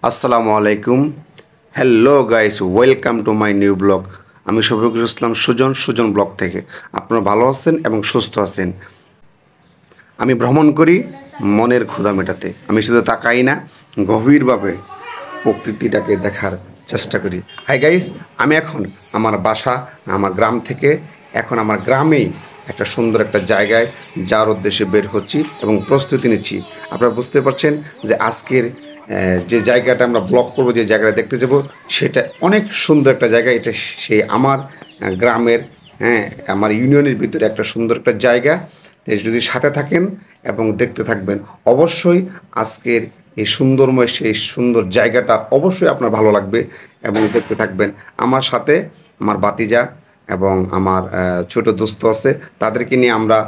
আসসালামু আলাইকুম। Hello guys, welcome to my new blog. আমি শফিকুল ইসলাম সুজন ব্লগ থেকে। আপনারা ভালো আছেন এবং সুস্থ আছেন। আমি ভ্রমণ করি মনের ক্ষুধা মেটাতে। আমি শুধু তাকাই না, গভীরভাবে প্রকৃতিটাকে দেখার চেষ্টা করি। হাই গাইস, আমি এখন আমার বাসা, আমার গ্রাম থেকে এখন আমার গ্রামেই একটা সুন্দর একটা জায়গায় যাওয়ার উদ্দেশ্যে বের হচ্ছি এবং প্রস্তুতি নিচ্ছি। আপনারা বুঝতে পারছেন যে আজকের যে জায়গাটা আমরা ব্লগ করব, যে জায়গাটা দেখতে যাব, সেটা অনেক সুন্দর একটা জায়গা। এটা সেই আমার গ্রামের, আমার ইউনিয়নের ভিতরে একটা সুন্দর একটা জায়গা। যদি সাথে থাকেন এবং দেখতে থাকবেন, অবশ্যই আজকের এই সুন্দরময় সেই সুন্দর জায়গাটা অবশ্যই আপনার ভালো লাগবে এবং দেখতে থাকবেন। আমার সাথে আমার বাতিজা এবং আমার ছোট দোস্ত আছে, তাদেরকে নিয়ে আমরা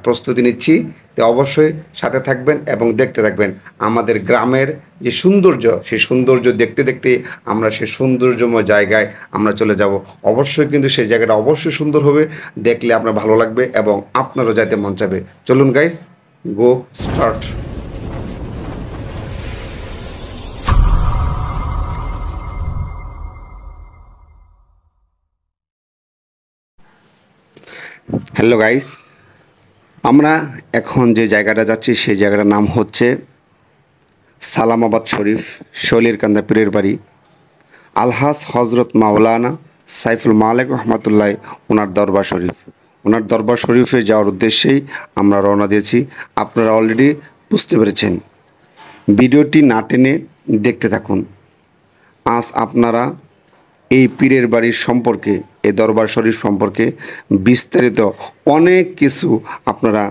প্রস্তুতি নিচ্ছি। তো অবশ্যই সাথে থাকবেন এবং দেখতে থাকবেন আমাদের গ্রামের যে সৌন্দর্য, সেই সৌন্দর্য দেখতে দেখতে আমরা সেই সৌন্দর্যময় জায়গায় আমরা চলে যাব। অবশ্যই কিন্তু সেই জায়গাটা অবশ্যই সুন্দর হবে, দেখলে আপনার ভালো লাগবে এবং আপনারও যাইতে মন চাবে। চলুন গাইস, গো স্টার্ট। হ্যালো গাইস, আমরা এখন যে জায়গাটা যাচ্ছি সেই জায়গাটার নাম হচ্ছে সালামাবাদ শরীফ, শৈলীরকান্দা পীরের বাড়ি। আলহাজ হজরত মাওলানা সাইফুল মালেক রহমতুল্লাহ ওনার দরবার শরীফ। ওনার দরবার শরীফে যাওয়ার উদ্দেশ্যেই আমরা রওনা দিয়েছি। আপনারা অলরেডি বুঝতে পেরেছেন। ভিডিওটি না টেনে দেখতে থাকুন। আজ আপনারা এই পীরের বাড়ির সম্পর্কে, এই দরবার শরীফ সম্পর্কে বিস্তারিত অনেক কিছু আপনারা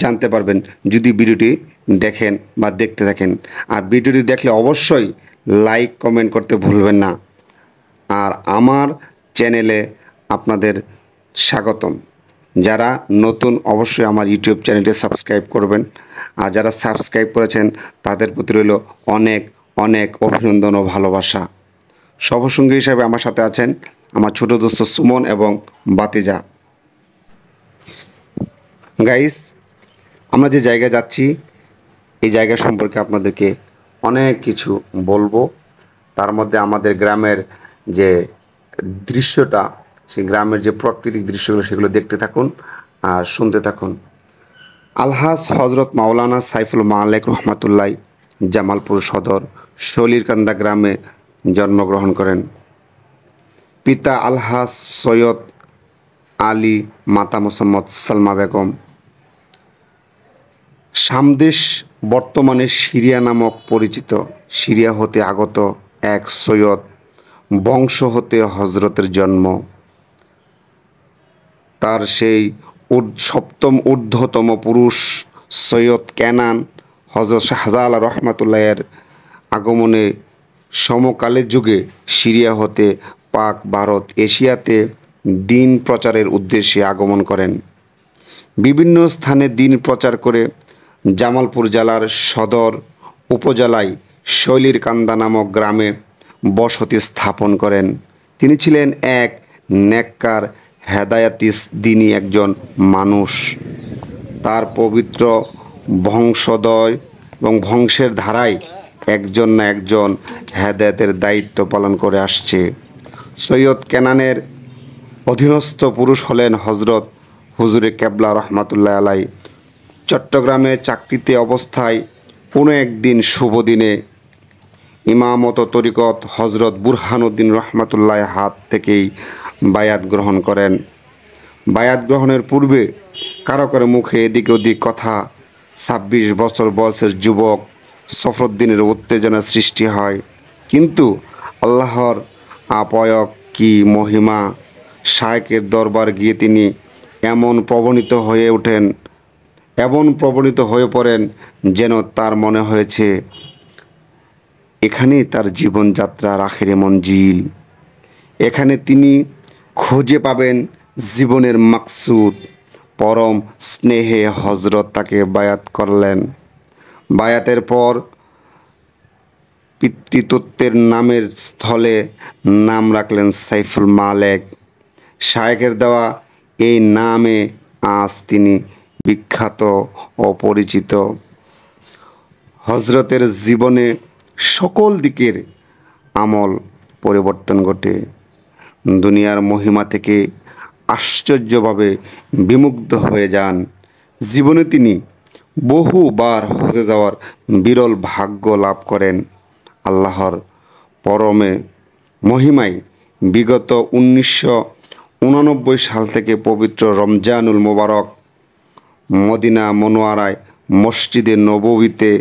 জানতে পারবেন যদি ভিডিওটি দেখেন বা দেখতে থাকেন। আর ভিডিওটি দেখলে অবশ্যই লাইক কমেন্ট করতে ভুলবেন না। আর আমার চ্যানেলে আপনাদের স্বাগতম। যারা নতুন অবশ্যই আমার ইউটিউব চ্যানেলটি সাবস্ক্রাইব করবেন। আর যারা সাবস্ক্রাইব করেছেন তাদের প্রতি রইল অনেক অনেক অভিনন্দন ও ভালোবাসা। সহসঙ্গী হিসাবে আমার সাথে আছেন আমার ছোট দোস্ত সুমন এবং বাতিজা। গাইস, আমরা যে জায়গায় যাচ্ছি এই জায়গা সম্পর্কে আপনাদেরকে অনেক কিছু বলবো। তার মধ্যে আমাদের গ্রামের যে দৃশ্যটা, সেই গ্রামের যে প্রাকৃতিক দৃশ্যগুলো, সেগুলো দেখতে থাকুন আর শুনতে থাকুন। আলহাজ হজরত মাওলানা সাইফুল মালেক রহমতুল্লাহ জামালপুর সদর শৈলীরকান্দা গ্রামে জন্মগ্রহণ করেন। পিতা আলহাজ সৈয়দ আলী, মাতা মোসাম্মদ সালমা বেগম। সামদেশ বর্তমানে সিরিয়া নামক পরিচিত। সিরিয়া হতে আগত এক সৈয়দ বংশ হতে হজরতের জন্ম। তার সেই সপ্তম ঊর্ধ্বতম পুরুষ সৈয়দ কেনান হজরত শাহজালাল রহমতুল্লাহের আগমনে সমকালের যুগে সিরিয়া হতে পাক ভারত এশিয়াতে দিন প্রচারের উদ্দেশ্যে আগমন করেন। বিভিন্ন স্থানে দিন প্রচার করে জামালপুর জেলার সদর উপজেলায় শৈলীরকান্দা নামক গ্রামে বসতি স্থাপন করেন। তিনি ছিলেন এক নেককার হেদায়াতিস দিনী একজন মানুষ। তার পবিত্র বংশোদয় এবং বংশের ধারায় একজন না একজন হেদায়েতের দায়িত্ব পালন করে আসছে। সৈয়দ কেনানের অধীনস্থ পুরুষ হলেন হজরত হুজুরে কেবলা রহমাতুল্লাহ আলাই। চট্টগ্রামে চাকরিতে অবস্থায় কোনো একদিন শুভ দিনে ইমামত তরিকত হজরত বুরহানুদ্দিন রহমাতুল্লাহ হাত থেকেই বায়াত গ্রহণ করেন। বায়াত গ্রহণের পূর্বে কারো কারো মুখে এদিক ওদিক কথা। ২৬ বছর বয়সের যুবক সফরুদ্দিনের উত্তেজনা সৃষ্টি হয়। কিন্তু আল্লাহর আপয়ক কি মহিমা! শায়েকের দরবার গিয়ে তিনি এমন প্রবণিত হয়ে পড়েন যেন তার মনে হয়েছে এখানেই তার জীবনযাত্রার আখেরে মঞ্জিল। এখানে তিনি খুঁজে পাবেন জীবনের মাকসুদ। পরম স্নেহে হজরত তাকে বায়াত করলেন। বায়াতের পর পিতৃতত্ত্বের নামের স্থলে নাম রাখলেন সাইফুল মালেক। শায়েখের দেওয়া এই নামে আজ তিনি বিখ্যাত ও পরিচিত। হজরতের জীবনে সকল দিকের আমল পরিবর্তন ঘটে। দুনিয়ার মহিমা থেকে আশ্চর্যভাবে বিমুগ্ধ হয়ে যান। জীবনে তিনি বহুবার হজে যাওয়ার বিরল ভাগ্য লাভ করেন। আল্লাহর পরমে মহিমায় বিগত 1989 সাল থেকে পবিত্র রমজানুল মোবারক মদিনা মনোয়ারায় মসজিদে নববীতে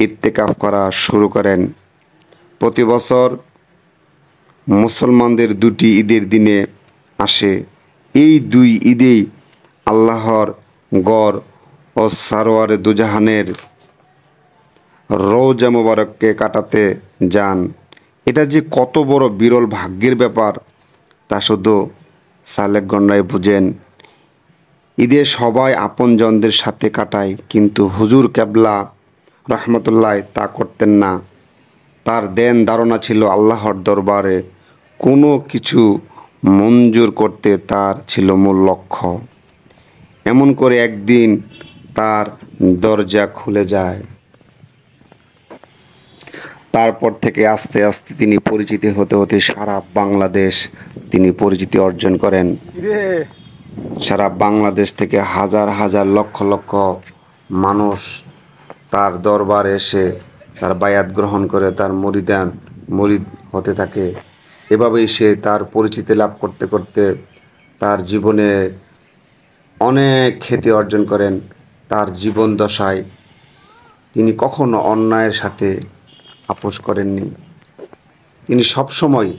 ইত্তেকাফ করা শুরু করেন। প্রতি বছর মুসলমানদের দুটি ঈদের দিনে আসে। এই দুই ঈদেই আল্লাহর গড় ও সারোয়ারে দুজাহানের রওজা মোবারককে কাটাতে যান। এটা যে কত বড় বিরল ভাগ্যের ব্যাপার তা শুধু সালেকগণরাই বুঝেন। ঈদে সবাই আপনজনদের সাথে কাটায়, কিন্তু হুজুর কেবলা রহমতুল্লাহ তা করতেন না। তার দেন ধারণা ছিল আল্লাহর দরবারে কোনো কিছু মঞ্জুর করতে তার ছিল মূল লক্ষ্য। এমন করে একদিন তার দরজা খুলে যায়। তারপর থেকে আস্তে আস্তে তিনি পরিচিতি হতে হতে সারা বাংলাদেশ তিনি পরিচিতি অর্জন করেন। সারা বাংলাদেশ থেকে হাজার হাজার লক্ষ লক্ষ মানুষ তার দরবারে এসে তার বায়াত গ্রহণ করে তার মুরিদ হতে থাকে। এভাবেই সে তার পরিচিতি লাভ করতে করতে তার জীবনে অনেক খ্যাতি অর্জন করেন। তার জীবন দশায় তিনি কখনো অন্যায়ের সাথে আপোষ করেননি। তিনি সবসময়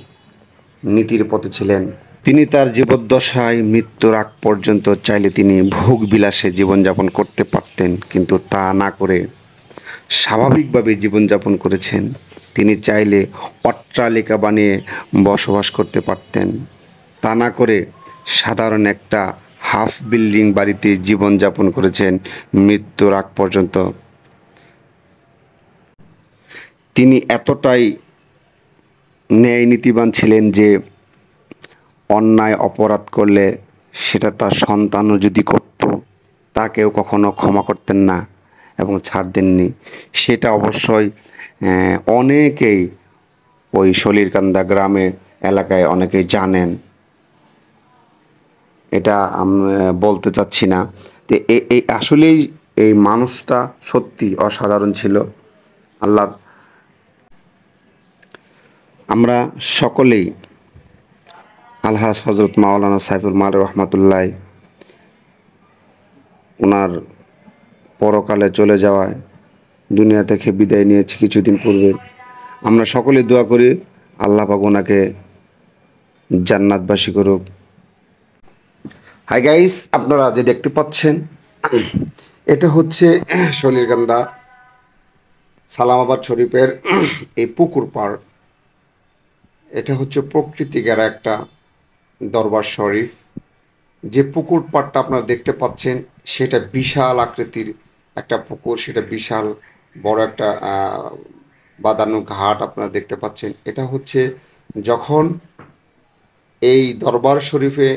নীতির পথে ছিলেন। তিনি তার জীবদ্দশায় মৃত্যুর আগ পর্যন্ত চাইলে তিনি ভোগ বিলাসে জীবনযাপন করতে পারতেন, কিন্তু তা না করে স্বাভাবিকভাবে জীবনযাপন করেছেন। তিনি চাইলে অট্টালিকা বানিয়ে বসবাস করতে পারতেন, তা না করে সাধারণ একটা হাফ বিল্ডিং বাড়িতে জীবনযাপন করেছেন মৃত্যুর আগ পর্যন্ত। তিনি এতটাই ন্যায় নীতিবান ছিলেন যে অন্যায় অপরাধ করলে সেটা তার সন্তানও যদি করত তাকেও কখনো ক্ষমা করতেন না এবং ছাড় দেননি। সেটা অবশ্যই অনেকেই ওই সলিরকান্দা গ্রামের এলাকায় অনেকেই জানেন। এটা আমি বলতে চাচ্ছি না। তো এই আসলেই এই মানুষটা সত্যি অসাধারণ ছিল। আল্লাহ, আমরা সকলেই আলহাজ হজরত মাওলানা সাইফুল মার রহমাতুল্লাহ ওনার পরকালে চলে যাওয়ায় দুনিয়া থেকে বিদায় নিয়েছি কিছুদিন পূর্বে। আমরা সকলে দোয়া করি আল্লাহ পাক ওনাকে জান্নাতবাসী করুক। হাই গাইস, আপনারা যে দেখতে পাচ্ছেন এটা হচ্ছে সলিরকান্দা সালামাবাদ শরীফের এই পুকুর পাড়। এটা হচ্ছে প্রকৃতি ঘেরা একটা দরবার শরীফ। যে পুকুর পাড়টা আপনারা দেখতে পাচ্ছেন সেটা বিশাল আকৃতির একটা পুকুর, সেটা বিশাল বড় একটা বাঁধানো ঘাট আপনারা দেখতে পাচ্ছেন। এটা হচ্ছে যখন এই দরবার শরীফে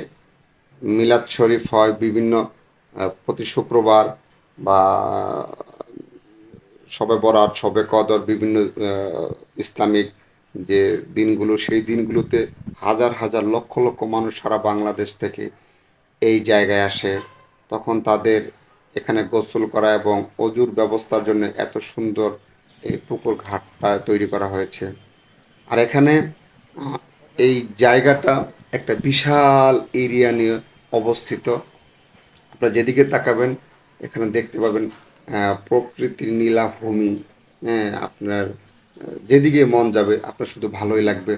মিলাদ শরীফ হয় বিভিন্ন প্রতি শুক্রবার বা শবে বরাত, শবে কদর, বিভিন্ন ইসলামিক যে দিনগুলো, সেই দিনগুলোতে হাজার হাজার লক্ষ লক্ষ মানুষ সারা বাংলাদেশ থেকে এই জায়গায় আসে। তখন তাদের এখানে গোসল করা এবং অজুর ব্যবস্থার জন্য এত সুন্দর এই পুকুর ঘাটটা তৈরি করা হয়েছে। আর এখানে এই জায়গাটা একটা বিশাল এরিয়া নিয়ে অবস্থিত। আপনারা যেদিকে তাকাবেন এখানে দেখতে পাবেন প্রকৃতির নীলাভূমি। আপনার যেদিকে মন যাবে আপনার শুধু ভালোই লাগবে।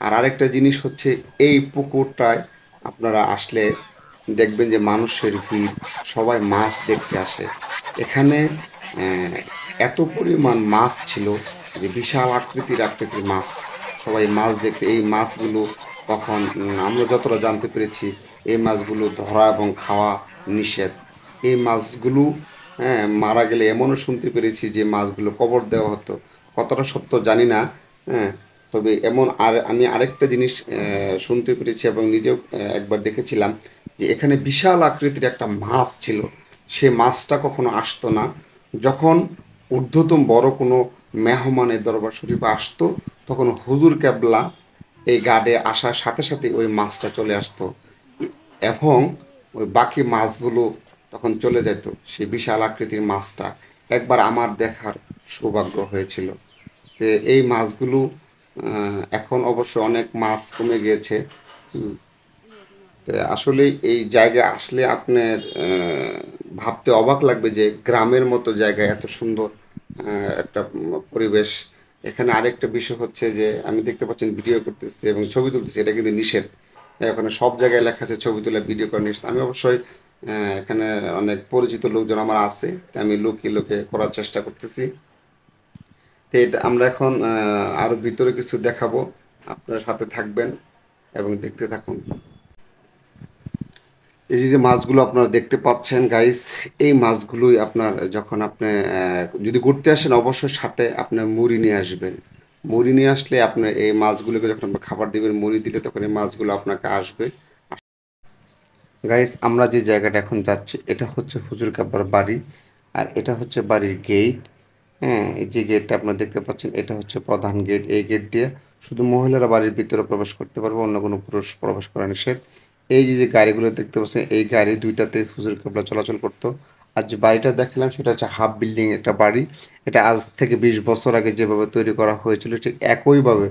আর আরেকটা জিনিস হচ্ছে এই পুকুরটায় আপনারা আসলে দেখবেন যে মানুষের ভিড়, সবাই মাছ দেখতে আসে। এখানে এত পরিমাণ মাছ ছিল যে বিশাল আকৃতির মাছ, সবাই মাছ দেখতে। এই মাছগুলো তখন আমরা যতটা জানতে পেরেছি এই মাছগুলো ধরা এবং খাওয়া নিষেধ। এই মাছগুলো মারা গেলে এমনও শুনতে পেরেছি যে মাছগুলো কবর দেওয়া হতো। কতটা সত্য জানি না, তবে এমন আমি আরেকটা জিনিস শুনতে পেরেছি এবং নিজেও একবার দেখেছিলাম যে এখানে বিশাল আকৃতির একটা মাছ ছিল। সে মাছটা কখনো আসতো না। যখন ঊর্ধ্বতম বড় কোনো মেহমানের দরবার শরীফে আসতো, তখন হুজুর কেবলা এই গার্ডে আসার সাথে সাথে ওই মাছটা চলে আসতো এবং ওই বাকি মাছগুলো তখন চলে যেত। সেই বিশাল আকৃতির মাছটা একবার আমার দেখার সৌভাগ্য হয়েছিল। তো এই মাছগুলো এখন অবশ্য অনেক মাছ কমে গিয়েছে। তো আসলে এই জায়গায় আসলে আপনার ভাবতে অবাক লাগবে যে গ্রামের মতো জায়গায় এত সুন্দর একটা পরিবেশ। এখানে আরেকটা বিষয় হচ্ছে যে আমি দেখতে পাচ্ছেন ভিডিও করতেছি এবং ছবি তুলতেছি, এটা কিন্তু নিষেধ। ওখানে সব জায়গায় লেখা আছে ছবি তোলা ভিডিও করা নিষেধ। আমি অবশ্যই এখানে অনেক পরিচিত লোকজন আমার আছে, তাই আমি লুকিয়ে লুকিয়ে করার চেষ্টা করতেছি। তো এটা আমরা এখন আরো ভিতরে কিছু দেখাবো, আপনার সাথে থাকবেন এবং দেখতে থাকুন। এই যে যে মাছগুলো আপনারা দেখতে পাচ্ছেন গাইস, এই মাছগুলোই আপনার যখন আপনি যদি ঘুরতে আসেন অবশ্যই সাথে আপনার মুড়ি নিয়ে আসবেন। মুড়ি নিয়ে আসলে আপনার এই মাছগুলোকে যখন আপনি খাবার দিবেন, মুড়ি দিলে তখন এই মাছগুলো আপনাকে আসবে। গাইস, আমরা যে জায়গাটা এখন যাচ্ছি এটা হচ্ছে হুজুর কাব্বার বাড়ি, আর এটা হচ্ছে বাড়ির গেট। হ্যাঁ, এই যে গেটটা আপনারা দেখতে পাচ্ছেন এটা হচ্ছে প্রধান গেট। এই গেট দিয়ে শুধু মহিলারা বাড়ির ভিতরে প্রবেশ করতে পারবে, অন্য কোনো পুরুষ প্রবেশ করা নিষেধ। এই যে যে গাড়িগুলো দেখতে পাচ্ছেন এই গাড়ি দুইটাতে হুজুর কেবলা চলাচল করতো। আর যে বাড়িটা দেখলাম সেটা হচ্ছে হাফ বিল্ডিং একটা বাড়ি। এটা আজ থেকে 20 বছর আগে যেভাবে তৈরি করা হয়েছিল ঠিক একইভাবে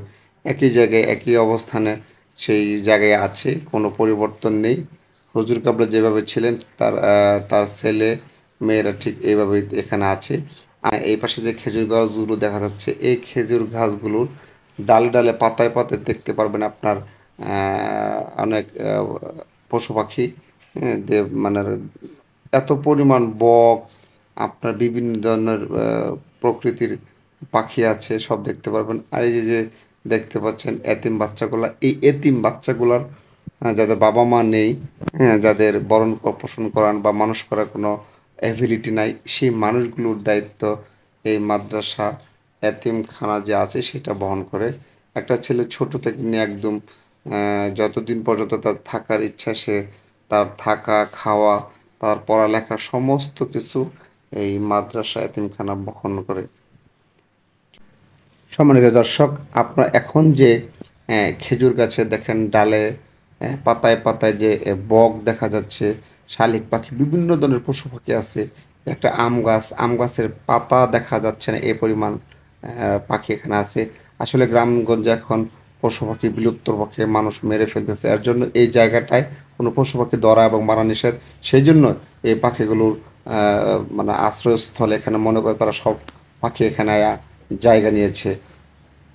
একই জায়গায় একই অবস্থানে সেই জায়গায় আছে, কোনো পরিবর্তন নেই। হুজুর কাবলা যেভাবে ছিলেন তার ছেলে মেয়েরা ঠিক এইভাবে এখানে আছে। আর এই পাশে যে খেজুর গাছগুলো দেখা যাচ্ছে এই খেজুর গাছগুলোর ডালে ডালে পাতায় পাতায় দেখতে পারবেন আপনার অনেক পশু পাখি। মানে এত পরিমাণ বক, আপনার বিভিন্ন ধরনের প্রকৃতির পাখি আছে, সব দেখতে পারবেন। আর এই যে যে দেখতে পাচ্ছেন এতিম বাচ্চাগুলা, এই এতিম বাচ্চাগুলার যাদের বাবা মা নেই, হ্যাঁ, যাদের ভরণ পোষণ করান বা মানুষ করার কোনো অ্যাবিলিটি নাই, সেই মানুষগুলোর দায়িত্ব এই মাদ্রাসা এতিমখানা যে আছে সেটা বহন করে। একটা ছেলে ছোট থেকে নিয়ে একদম যতদিন পর্যন্ত তার থাকার ইচ্ছা, সে তার থাকা খাওয়া তার পড়ালেখা সমস্ত কিছু এই মাদ্রাসা এতিমখানা বহন করে। সম্মানিত দর্শক, আপনার এখন যে খেজুর গাছে দেখেন ডালে পাতায় পাতায় যে বক দেখা যাচ্ছে, শালিক পাখি, বিভিন্ন ধরনের পশু পাখি আছে। একটা আম গাছ, আম গাছের পাতা দেখা যাচ্ছে না এই পরিমাণ পাখি এখানে আছে। আসলে গ্রামগঞ্জে এখন পশু পাখি বিলুপ্তর পক্ষে মানুষ মেরে ফেলতেছে, এর জন্য এই জায়গাটায় কোনো পশু পাখি ধরা এবং মারা নিষেধ। সেই জন্য এই পাখিগুলোর মানে আশ্রয়স্থল এখানে মনে করে তারা সব পাখি এখানে জায়গা নিয়েছে।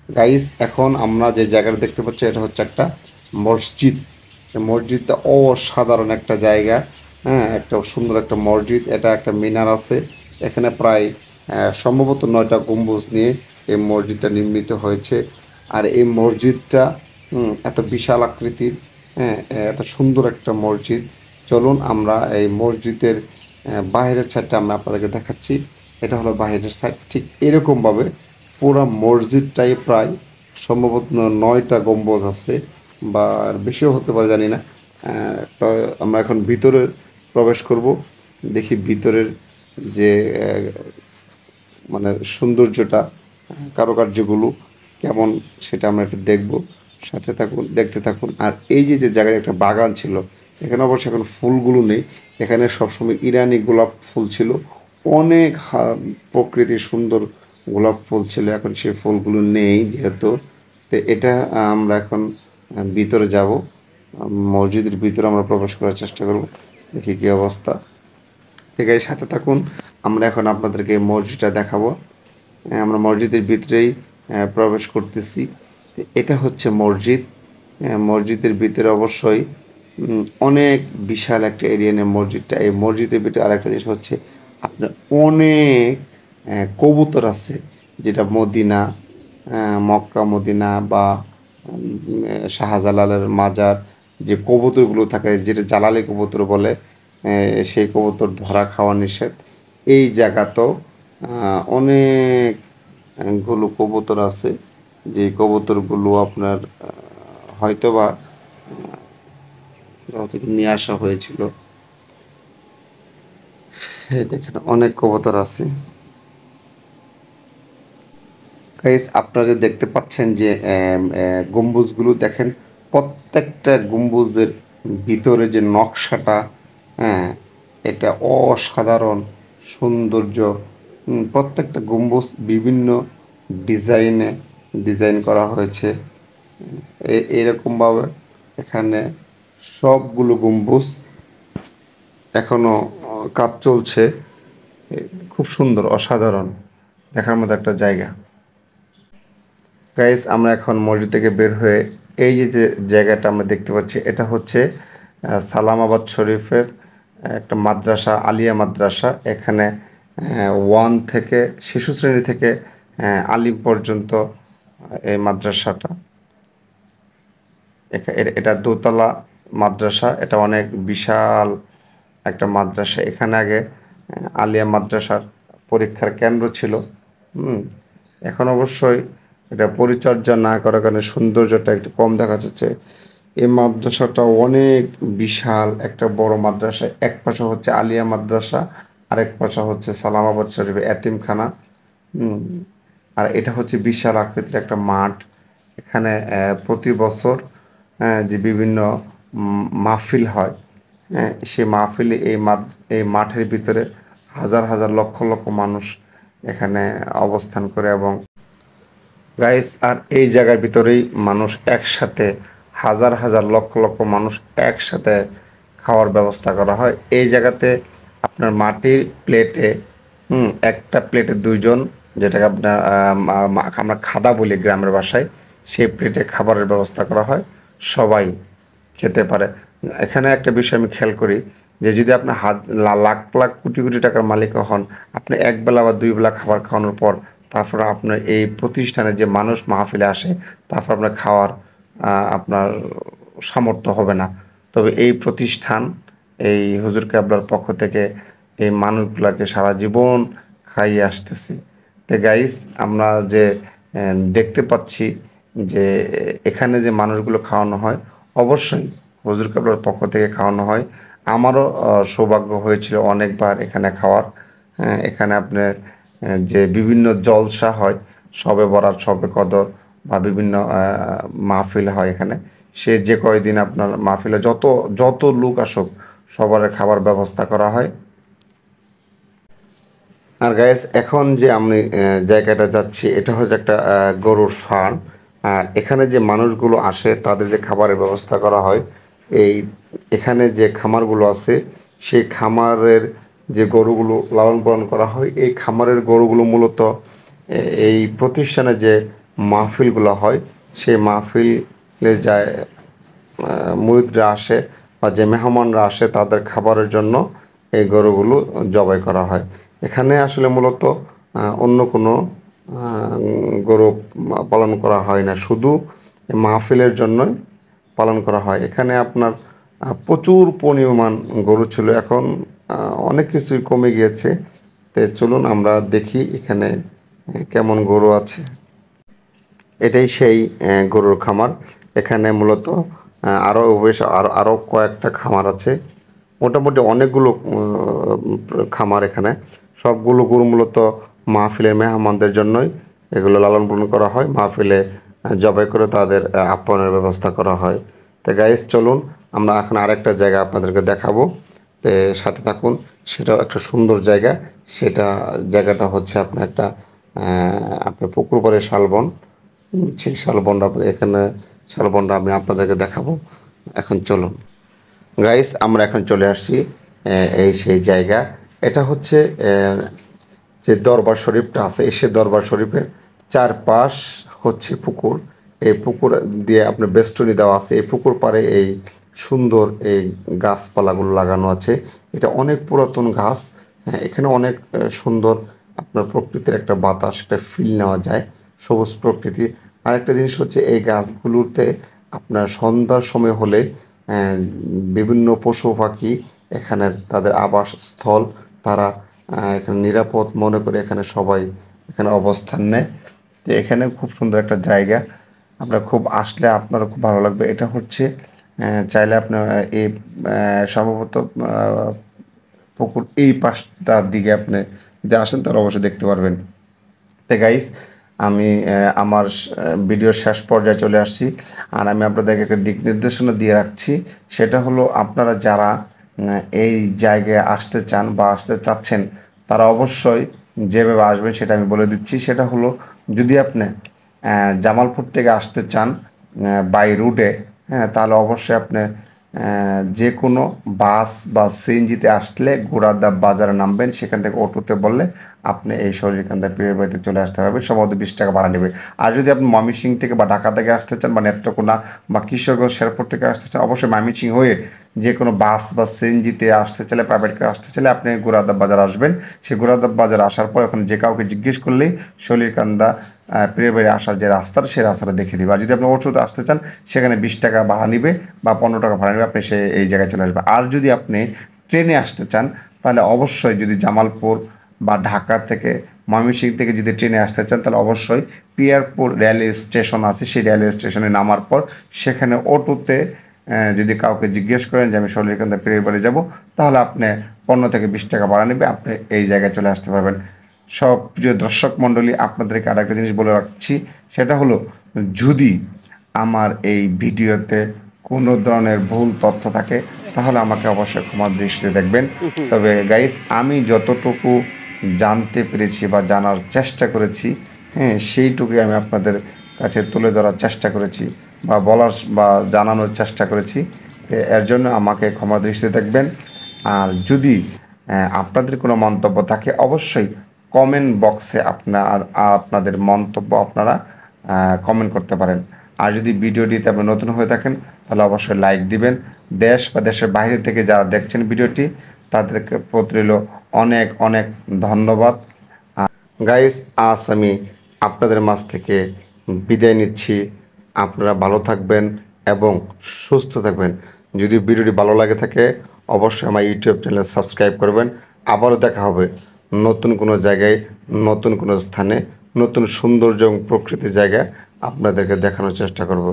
গাইস, এখন আমরা যে জায়গাটা দেখতে পাচ্ছি এটা হচ্ছে একটা মসজিদ। এই মসজিদটা অসাধারণ একটা জায়গা। হ্যাঁ, একটা সুন্দর একটা মসজিদ, এটা একটা মিনার আছে এখানে প্রায় সম্ভবত 9টা গম্বুজ নিয়ে এই মসজিদটা নির্মিত হয়েছে। আর এই মসজিদটা এত বিশাল আকৃতির, হ্যাঁ, এত সুন্দর একটা মসজিদ। চলুন আমরা এই মসজিদের বাইরের সাইডটা আমরা আপনাদেরকে দেখাচ্ছি। এটা হলো বাইরের সাইড, ঠিক এরকমভাবে পুরো মসজিদটাই প্রায় সম্ভবত 9টা গম্বুজ আছে, বা আর বেশিও হতে পারে জানি না। তো আমরা এখন ভিতরে প্রবেশ করব, দেখি ভিতরের যে মানে সৌন্দর্যটা, কারুকার্যগুলো কেমন সেটা আমরা একটু দেখব। সাথে থাকুন, দেখতে থাকুন। আর এই যে যে জায়গায় একটা বাগান ছিল, এখানে অবশ্য এখন ফুলগুলো নেই। এখানে সবসময় ইরানি গোলাপ ফুল ছিল, অনেক প্রকৃতির সুন্দর গোলাপ ফুল ছিল, এখন সেই ফুলগুলো নেই যেহেতু। তো এটা আমরা এখন ভিতরে যাব, মসজিদের ভিতরে আমরা প্রবেশ করার চেষ্টা করব, দেখি কী অবস্থা। ঠিক আছে, সাথে থাকুন। আমরা এখন আপনাদেরকে মসজিদটা দেখাবো। আমরা মসজিদের ভিতরেই প্রবেশ করতেছি। এটা হচ্ছে মসজিদ। মসজিদের ভিতরে অবশ্যই অনেক বিশাল একটা এরিয়া নিয়ে মসজিদটা। এই মসজিদের ভিতরে আরেকটা জিনিস হচ্ছে আপনার অনেক কবুতর আছে, যেটা মদিনা, মক্কা মদিনা বা শাহজালালের মাজার যে কবুতরগুলো থাকে, যেটা জালালি কবুতর বলে, সেই কবুতর ধরা খাওয়া নিষেধ। এই জায়গাতেও অনেকগুলো কবুতর আছে, যে কবুতরগুলো আপনার হয়তোবা কোথাও থেকে নিয়ে আসা হয়েছিল। এই দেখেন অনেক কবুতর আছে। গাইস আপনারা যে দেখতে পাচ্ছেন যে গম্বুজগুলো দেখেন, প্রত্যেকটা গম্বুজের ভিতরে যে নকশাটা, হ্যাঁ, এটা অসাধারণ সৌন্দর্য। প্রত্যেকটা গম্বুজ বিভিন্ন ডিজাইনে ডিজাইন করা হয়েছে। এরকমভাবে এখানে সবগুলো গম্বুজ এখনো কাজ চলছে। খুব সুন্দর, অসাধারণ দেখার মতো একটা জায়গা। গাইস আমরা এখন মসজিদ থেকে বের হয়ে এই যে জায়গাটা আমরা দেখতে পাচ্ছি, এটা হচ্ছে সালামাবাদ শরীফের একটা মাদ্রাসা, আলিয়া মাদ্রাসা। এখানে 1 থেকে শিশু শ্রেণী থেকে আলিম পর্যন্ত এই মাদ্রাসাটা। এটা দোতলা মাদ্রাসা, এটা অনেক বিশাল একটা মাদ্রাসা। এখানে আগে আলিয়া মাদ্রাসার পরীক্ষার কেন্দ্র ছিল। এখন অবশ্যই এটা পরিচর্যা না করার কারণে সৌন্দর্যটা একটু কম দেখা যাচ্ছে। এই মাদ্রাসাটা অনেক বিশাল একটা বড় মাদ্রাসা। এক পাশে হচ্ছে আলিয়া মাদ্রাসা, আরেক পাশে হচ্ছে সালামাবাদ শরীফের এতিমখানা। আর এটা হচ্ছে বিশাল আকৃতির একটা মাঠ। এখানে প্রতি বছর যে বিভিন্ন মাহফিল হয়, সেই মাহফিলে এই মাঠের ভিতরে হাজার হাজার লক্ষ লক্ষ মানুষ এখানে অবস্থান করে। এবং গাইস আর এই জায়গার ভিতরেই মানুষ একসাথে হাজার হাজার লক্ষ লক্ষ মানুষ একসাথে খাওয়ার ব্যবস্থা করা হয়। এই জায়গাতে আপনার মাটির প্লেটে, একটা প্লেটে 2 জন, যেটাকে আপনার আমরা খাদা বলি গ্রামের ভাষায়, সেই প্লেটে খাবারের ব্যবস্থা করা হয়, সবাই খেতে পারে। এখানে একটা বিষয় আমি খেয়াল করি যে যদি আপনি লাখ লাখ কোটি কোটি টাকার মালিক হন, আপনি একবেলা বা 2 বেলা খাবার খাওয়ানোর পর তারপরে আপনার এই প্রতিষ্ঠানে যে মানুষ মাহফিলে আসে, তারপর আপনার খাওয়ার আপনার সামর্থ্য হবে না। তবে এই প্রতিষ্ঠান, এই হুজুর কেবলার পক্ষ থেকে এই মানুষগুলোকে সারা জীবন খাইয়ে আসতেছি। তো গাইস আমরা যে দেখতে পাচ্ছি যে এখানে যে মানুষগুলো খাওয়ানো হয়, অবশ্যই হুজুর কেবলার পক্ষ থেকে খাওয়ানো হয়। আমারও সৌভাগ্য হয়েছিল অনেকবার এখানে খাওয়ার। এখানে আপনার যে বিভিন্ন জলসা হয়, শবে বরাত, শবে কদর বা বিভিন্ন মাহফিল হয় এখানে, সে যে কয়দিন আপনার মাহফিলে যত যত লোক আসুক সবার খাবার ব্যবস্থা করা হয়। আর গাইস এখন যে আমি জায়গাটা যাচ্ছি, এটা হচ্ছে একটা গরুর ফার্ম। আর এখানে যে মানুষগুলো আসে তাদের যে খাবারের ব্যবস্থা করা হয়, এই এখানে যে খামারগুলো আছে সেই খামারের যে গরুগুলো লালন পালন করা হয়, এই খামারের গরুগুলো মূলত এই প্রতিষ্ঠানে যে মাহফিলগুলো হয় সেই মাহফিলে যায় মুরিদরা আসে বা যে মেহমানরা আসে তাদের খাবারের জন্য এই গরুগুলো জবাই করা হয়। এখানে আসলে মূলত অন্য কোনো গরু পালন করা হয় না, শুধু মাহফিলের জন্যই পালন করা হয়। এখানে আপনার প্রচুর পরিমাণ গরু ছিল, এখন অনেক কিছুই কমে গিয়েছে। তো চলুন আমরা দেখি এখানে কেমন গরু আছে। এটাই সেই গরুর খামার। এখানে মূলত আরও বেশ আরও কয়েকটা খামার আছে, মোটামুটি অনেকগুলো খামার এখানে। সবগুলো গরু মূলত মাহফিলের মেহমানদের জন্যই এগুলো লালন পালন করা হয়, মাহফিলে জবাই করে তাদের আপ্যায়নের ব্যবস্থা করা হয়। তো গাইস চলুন আমরা এখন আরেকটা জায়গা আপনাদেরকে দেখাবো, তো সাথে থাকুন। সেটাও একটা সুন্দর জায়গা। জায়গাটা হচ্ছে আপনার একটা আপনার পুকুর পাড়ে শালবন। সেই শালবনটা এখানে শালবনটা আমি আপনাদেরকে দেখাবো। এখন চলুন গাইস আমরা এখন চলে আসছি এই সেই জায়গা। এটা হচ্ছে যে দরবার শরীফটা আছে, সে দরবার শরীফের চারপাশ হচ্ছে পুকুর। এই পুকুর দিয়ে আপনার বেষ্টনী দেওয়া আছে। এই পুকুর পাড়ে এই সুন্দর এই গাছপালাগুলো লাগানো আছে। এটা অনেক পুরাতন গাছ। এখানে অনেক সুন্দর আপনার প্রকৃতির একটা বাতাস, একটা ফিল নেওয়া যায়, সবুজ প্রকৃতি। আরেকটা জিনিস হচ্ছে এই গাছগুলোতে আপনার সন্ধ্যার সময় হলে বিভিন্ন পশু পাখি এখানে তাদের আবাসস্থল, তারা এখানে নিরাপদ মনে করে এখানে সবাই এখানে অবস্থান নেয়। তো এখানে খুব সুন্দর একটা জায়গা, আপনার খুব আসলে আপনারও খুব ভালো লাগবে। এটা হচ্ছে চাইলে আপনার এই সম্ভবত পুকুর এই পাশটার দিকে আপনি যদি আসেন তাহলে অবশ্যই দেখতে পারবেন। তো গাইস আমি আমার ভিডিওর শেষ পর্যায়ে চলে আসছি। আর আমি আপনাদেরকে একটা দিক নির্দেশনা দিয়ে রাখছি, সেটা হলো আপনারা যারা এই জায়গায় আসতে চান বা আসতে চাচ্ছেন, তারা অবশ্যই যেভাবে আসবেন সেটা আমি বলে দিচ্ছি। সেটা হলো, যদি আপনি জামালপুর থেকে আসতে চান বাই রুটে, হ্যাঁ, তাহলে অবশ্যই আপনি যে কোনো বাস বা সিএনজিতে আসলে গোড়াদা বাজারে নামবেন, সেখান থেকে অটোতে বললে আপনি এই শরীরকান্দা পীরের বাড়িতে চলে আসতে পারবেন। সম্ভবত 20 টাকা ভাড়া নেবে। আর যদি আপনি ময়মনসিংহ থেকে বা ঢাকা থেকে আসতে চান বা নেত্রকোনা বা কিশোরগঞ্জ শেরপুর থেকে আসতে চান, অবশ্যই ময়মনসিংহ হয়ে যে কোনো বাস বা সিএনজিতে আসতে চাইলে, প্রাইভেট কার আসতে চাইলে আপনি গোড়াদা বাজার আসবেন। সেই গোড়াদা বাজার আসার পর ওখানে যে কাউকে জিজ্ঞেস করলেই শরীরকান্দা পীরের বাড়ি আসার যে রাস্তাটা, সেই রাস্তাটা দেখে দিবে। আর যদি আপনি অটোতে আসতে চান, সেখানে 20 টাকা ভাড়া নিবে বা 15 টাকা ভাড়া নেবে, আপনি এই জায়গায় চলে আসবেন। আর যদি আপনি ট্রেনে আসতে চান, তাহলে অবশ্যই যদি জামালপুর বা ঢাকা থেকে ময়মনসিংহ থেকে যদি ট্রেনে আসতে চান, তাহলে অবশ্যই পিয়ারপুর রেলওয়ে স্টেশন আছে, সেই রেলওয়ে স্টেশনে নামার পর সেখানে অটোতে যদি কাউকে জিজ্ঞেস করেন যে আমি শরীরকান্দা পীরের বাড়ি যাব, তাহলে আপনি 15 থেকে 20 টাকা ভাড়া নেবে, আপনি এই জায়গায় চলে আসতে পারবেন। সব প্রিয় দর্শক মণ্ডলী, আপনাদেরকে আর একটা জিনিস বলে রাখছি, সেটা হলো, যদি আমার এই ভিডিওতে কোনো ধরনের ভুল তথ্য থাকে, তাহলে আমাকে অবশ্যই ক্ষমার দৃষ্টিতে দেখবেন। তবে গাইস, আমি যতটুকু জানতে পেরেছি বা জানার চেষ্টা করেছি, হ্যাঁ, সেইটুকুই আমি আপনাদের কাছে তুলে ধরার চেষ্টা করেছি বা বলার বা জানানোর চেষ্টা করেছি। এর জন্য আমাকে ক্ষমা দৃষ্টিতে দেখবেন। আর যদি আপনাদের কোনো মন্তব্য থাকে, অবশ্যই কমেন্ট বক্সে আপনাদের মন্তব্য আপনারা কমেন্ট করতে পারেন। আর যদি ভিডিওটিতে আপনি নতুন হয়ে থাকেন, তাহলে অবশ্যই লাইক দিবেন। দেশ বা দেশের বাইরে থেকে যারা দেখছেন ভিডিওটি, তাদেরকে প্রতি রইল অনেক অনেক ধন্যবাদ। গাইস, আজ আমি আপনাদের মাঝ থেকে বিদায় নিচ্ছি। আপনারা ভালো থাকবেন এবং সুস্থ থাকবেন। যদি ভিডিওটি ভালো লাগে থাকে, অবশ্যই আমার ইউটিউব চ্যানেল সাবস্ক্রাইব করবেন। আবারও দেখা হবে নতুন কোনো জায়গায়, নতুন কোনো স্থানে, নতুন সৌন্দর্য এবং প্রকৃতির জায়গায় আপনাদেরকে দেখানোর চেষ্টা করব।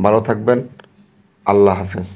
ভালো থাকবেন। আল্লাহ হাফেজ।